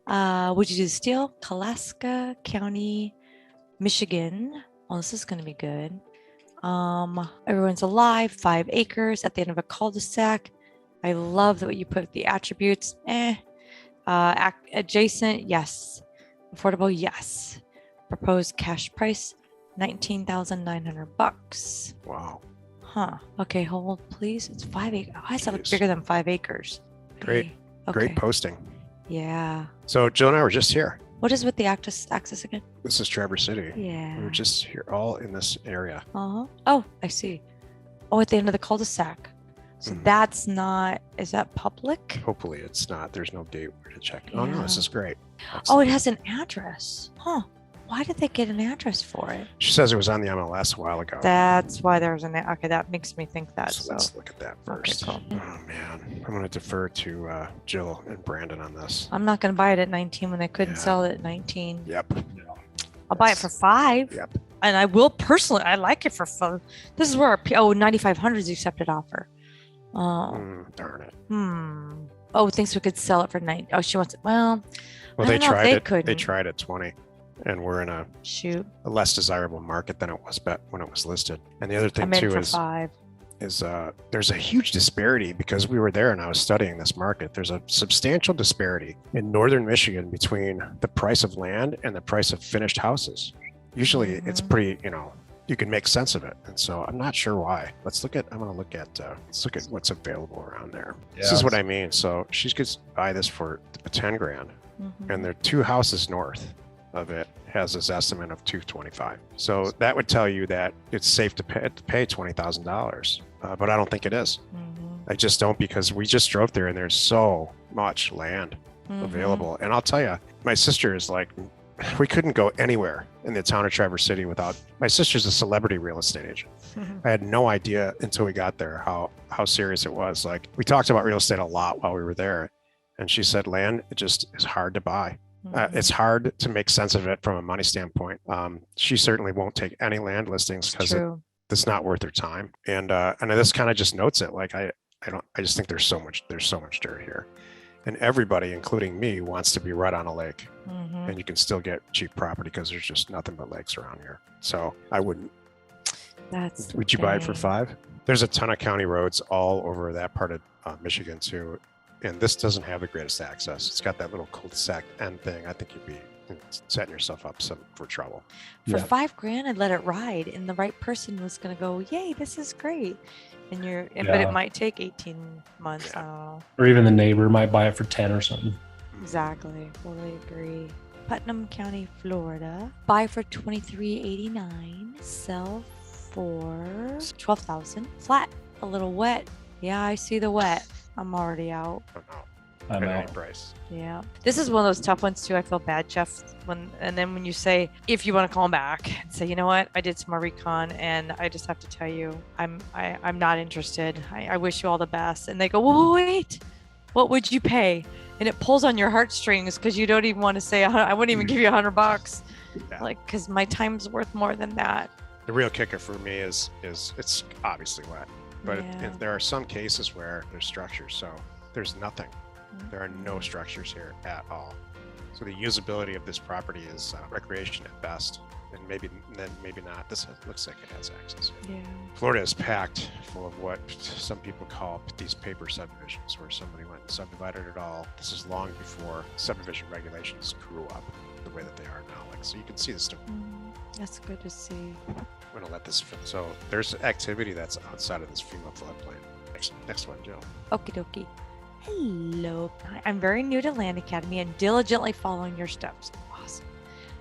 Would you do Steele, Kalaska County, Michigan? Oh, this is going to be good. Everyone's alive, 5 acres at the end of a cul-de-sac. I love what you put the attributes. Adjacent, yes. Affordable, yes. Proposed cash price, $19,900. Wow. Huh. Okay, hold please. It's 5 acres. I thought it was Jeez. bigger than 5 acres. Great. Okay. Great posting. Yeah. So Jill and I were just here. What is with the axis again? This is Traverse City. Yeah. We were just here, all in this area. Uh-huh. Oh, I see. Oh, at the end of the cul-de-sac. So that's not, is that public? Hopefully it's not. There's no date to check. Oh no, this is great. Oh, it has an address. Huh. Why did they get an address for it? She says it was on the MLS a while ago. That's why there's an, okay, that makes me think that. So let's look at that first. Okay, cool. Oh man, I'm going to defer to Jill and Brandon on this. I'm not going to buy it at 19 when I couldn't sell it at 19. Yep. I'll buy it for 5. Yep. And I will personally, I like it for 5. This is where our, 9,500 is accepted offer. Darn it. Oh, thinks we could sell it for 9. Oh, she wants it. Well, they tried it. They tried at 20, and we're in a less desirable market than it was when it was listed. And the other thing too is 5. There's a huge disparity because we were there and I was studying this market. There's a substantial disparity in northern Michigan between the price of land and the price of finished houses. Usually, it's pretty, you can make sense of it. And so I'm not sure why. I'm going to look at what's available around there. Yeah, this is what I mean. So she could buy this for 10 grand and there are 2 houses north of it has this estimate of $225. So that would tell you that it's safe to pay $20,000. But I don't think it is. I just don't, because we just drove there and there's so much land available. And I'll tell you, my sister is like, we couldn't go anywhere in the town of Traverse City without, my sister's a celebrity real estate agent. I had no idea until we got there how serious it was. Like, we talked about real estate a lot while we were there. And she said, land, it just is hard to buy. It's hard to make sense of it from a money standpoint. She certainly won't take any land listings because it's not worth her time. And this kind of just notes it. Like, I just think there's so much dirt here. And everybody, including me, wants to be right on a lake. And you can still get cheap property because there's just nothing but lakes around here. So I wouldn't. Would you buy it for 5? There's a ton of county roads all over that part of Michigan too. And this doesn't have the greatest access. It's got that little cul-de-sac end thing. I think you'd be setting yourself up for trouble. For 5 grand, I'd let it ride. And the right person was going to go, yay, this is great. But it might take 18 months. I don't know. Or even the neighbor might buy it for 10 or something. Exactly. Fully agree. Putnam County, Florida. Buy for $23.89. Sell for $12,000. Flat. A little wet. Yeah, I see the wet. I'm already out. I'm out. Price. Yeah. This is one of those tough ones too. I feel bad, Jeff. Then when you say, if you want to call back and say, you know what, I did some more recon and I just have to tell you, I'm not interested. I wish you all the best. And they go, well, wait, what would you pay? And it pulls on your heartstrings because you don't even want to say, I wouldn't even give you $100. Yeah. Like, because my time's worth more than that. The real kicker for me is it's obviously wet. But there are some cases where there's structures, so there's nothing. There are no structures here at all. So the usability of this property is recreation at best, and maybe not. This looks like it has access. Yeah. Florida is packed full of what some people call these paper subdivisions, where somebody went and subdivided it all. This is long before subdivision regulations grew up the way that they are now. Like, so you can see this stuff. That's good to see. I'm gonna let this fit. So there's activity that's outside of this FEMA floodplain. Next one, Jill. Okie dokie. Hello. I'm very new to Land Academy and diligently following your steps. Awesome.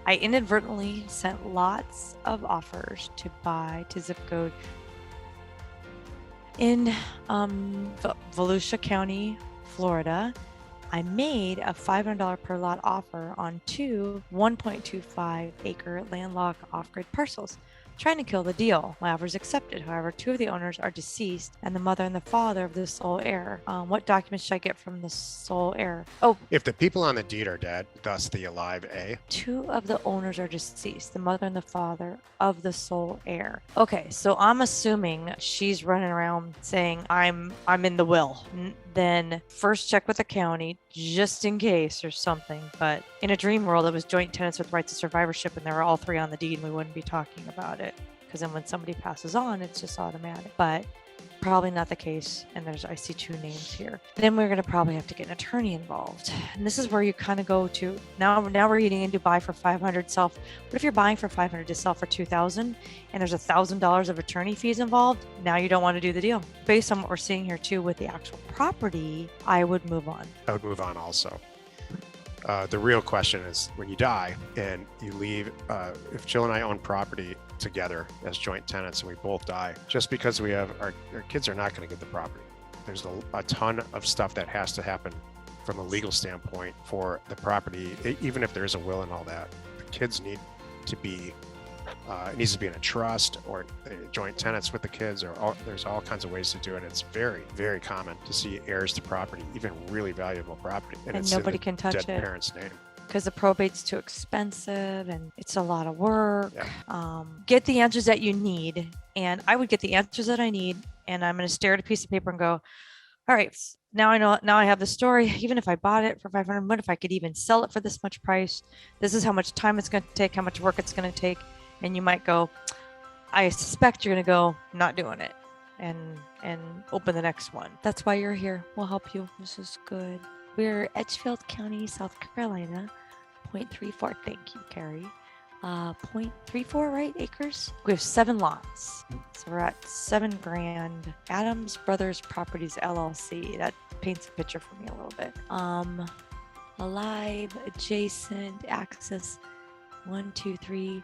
I inadvertently sent lots of offers to buy to zip code in Volusia County, Florida. I made a $500 per lot offer on 2 1.25 acre landlocked off-grid parcels. trying to kill the deal. My offer is accepted. However, 2 of the owners are deceased and the mother and the father of the sole heir. What documents should I get from the sole heir? Oh, If the people on the deed are dead, thus the alive A, 2 of the owners are deceased, the mother and the father of the sole heir. Okay, so I'm assuming she's running around saying I'm in the will. Then first check with the county just in case or something. But in a dream world, it was joint tenants with rights of survivorship, and they were all 3 on the deed, and we wouldn't be talking about it. Because then when somebody passes on, it's just automatic. But probably not the case. And I see 2 names here. Then we're going to probably have to get an attorney involved. And this is where you kind of go to now we're getting into buy for 500, sell. What if you're buying for 500 to sell for 2,000 and there's $1,000 of attorney fees involved? Now you don't want to do the deal. Based on what we're seeing here too with the actual property, I would move on. I would move on also. The real question is when you die and you leave, if Jill and I own property together as joint tenants and we both die, just because we have our kids are not going to get the property. There's a ton of stuff that has to happen from a legal standpoint for the property, even if there's a will and all that. The kids need to be, it needs to be in a trust or joint tenants with the kids, or there's all kinds of ways to do it. It's very, very common to see heirs to property, even really valuable property, And it's nobody in the can touch dead it. parent's name. Because the probate's too expensive and it's a lot of work. Yeah. Get the answers that you need. And I would get the answers that I need. And I'm going to stare at a piece of paper and go, all right, now I know, now I have the story. Even if I bought it for 500, what if I could even sell it for this much price? This is how much time it's going to take, how much work it's going to take. And you might go, I suspect you're going to go, not doing it, and open the next one. That's why you're here. We'll help you. This is good. We're Edgefield County, South Carolina, 0.34. Thank you, Carrie. 0.34, right? Acres. We have 7 lots. So we're at $7 grand. Adams Brothers Properties LLC. That paints a picture for me a little bit. Alive, adjacent, access. 1, 2, 3,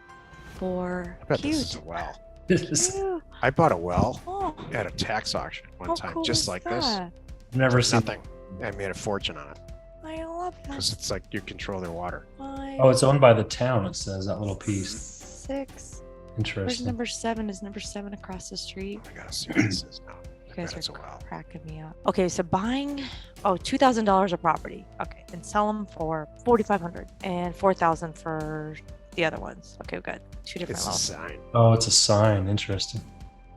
4. I bet Cute. this is a well. Ew. I bought a well Oh, at a tax auction one how time, cool just is like this. that? Never seen. Nothing. I made a fortune on it I love that. because it's like you control their water. Oh, it's owned by the town. It says that little piece. 6. Where's Interesting. number 7? Is number 7 across the street? I gotta see what this is now. You I guys bet it's a are well. cracking me up. Okay, so buying $2,000 of property. Okay, and sell them for $4,500 and $4,000 for the other ones. Okay, we got 2 different It's a levels. sign. Oh, it's a sign. Interesting.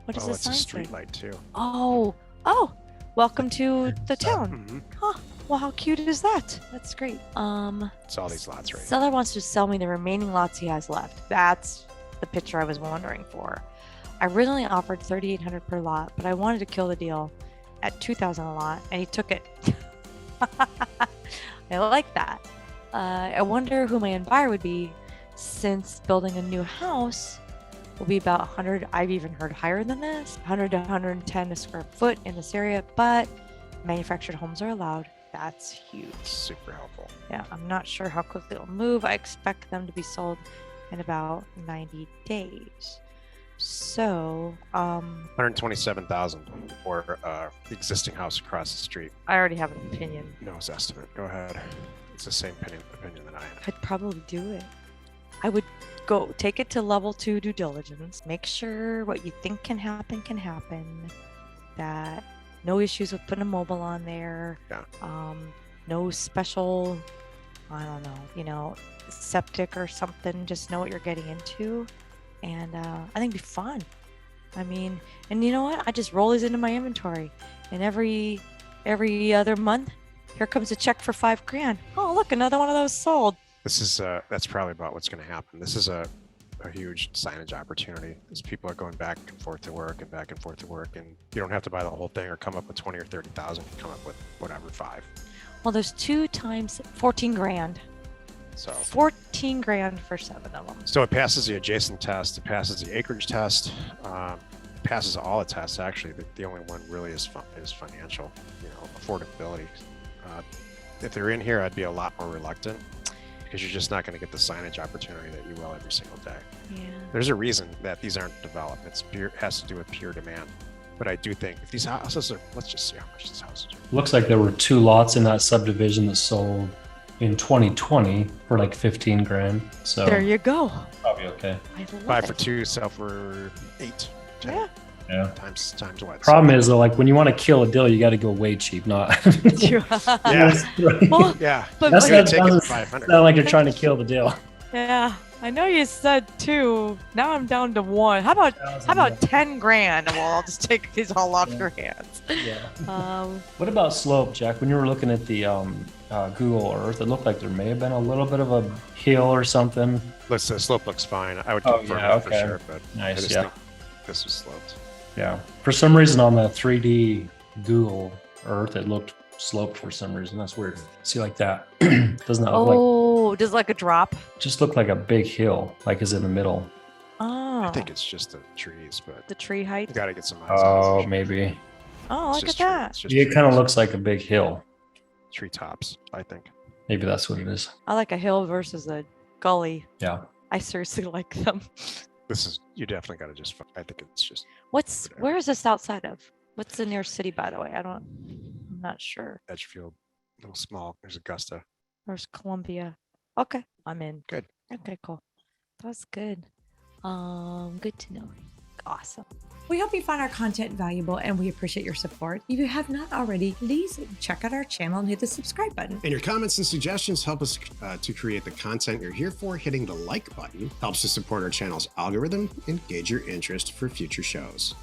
What does Oh, this it's a sign street say? light too. Oh, welcome to the town. Mhm. Huh. Well, how cute is that? That's great. It's all these lots right here. Seller wants to sell me the remaining lots he has left. That's the picture I was wondering for. I originally offered $3,800 per lot, but I wanted to kill the deal at $2,000 a lot, and he took it. I like that. I wonder who my end buyer would be, since building a new house will be about 100. I've even heard higher than this, 100 to 110 a square foot in this area, but manufactured homes are allowed. That's huge. Super helpful. Yeah, I'm not sure how quickly it'll move. I expect them to be sold in about 90 days. So, 127,000 for the existing house across the street. I already have an opinion. No's estimate. Go ahead. It's the same opinion that I had. I'd probably do it. I would go take it to level 2 due diligence. Make sure what you think can happen can happen. That no issues with putting a mobile on there. Yeah. No special, I don't know, septic or something. Just know what you're getting into. And I think it'd be fun. I mean, and you know what? I just roll these into my inventory. And every other month, here comes a check for $5 grand. Oh, look, another one of those sold. This is that's probably about what's going to happen. This is a huge signage opportunity as people are going back and forth to work and back and forth to work, and you don't have to buy the whole thing or come up with 20 or 30,000. You come up with whatever 5. Well, there's 2 times 14 grand. So 14 grand for 7 of them. So it passes the adjacent test. It passes the acreage test. Passes all the tests. Actually, the only one really is financial. Affordability. If they're in here, I'd be a lot more reluctant because you're just not going to get the signage opportunity that you will every single day. Yeah. There's a reason that these aren't developed. It has to do with pure demand. But I do think if these houses are, let's just see how much these houses are. Looks like there were 2 lots in that subdivision that sold in 2020 for like 15 grand. So There you go. probably okay. I love 5 it. for 2, sell for 8. 10 Yeah. Yeah. times what? Problem is though, like when you want to kill a deal, you got to go way cheap, not. Yeah. Well, Yeah. but That's You're not, gonna take it doesn't for 500. sound like you're trying to kill the deal. yeah. I know you said 2. Now I'm down to 1. How about 10 grand? Well, I'll just take these all off your hands. Yeah. What about slope, Jack? When you were looking at the Google Earth, it looked like there may have been a little bit of a hill or something. Listen, the slope looks fine. I would Oh, confirm yeah, it for okay. sure, but I Nice, just yeah. think this was sloped. Yeah. For some reason on the 3D Google Earth, it looked sloped for some reason. That's weird. See, like that. Doesn't that look like, Oh, just like a drop. just look like a big hill, like is in the middle. Oh, I think it's just the trees, but the tree height. you got to get some eyes Oh, on it. maybe. Oh, It's look at just tree- that. it's just It kind of trees. looks like a big hill. Treetops, I think. Maybe that's what it is. I like a hill versus a gully. Yeah. I seriously like them. This is, you definitely got to just, I think it's just Where is this outside of? What's the nearest city, by the way? I'm not sure. Edgefield, a little small. There's Augusta. Where's Columbia? Okay, I'm in. Good. Okay, cool. That's good. Good to know. Awesome. We hope you found our content valuable and we appreciate your support. If you have not already, please check out our channel and hit the subscribe button. And your comments and suggestions help us to create the content you're here for. Hitting the like button helps to support our channel's algorithm and gauge your interest for future shows.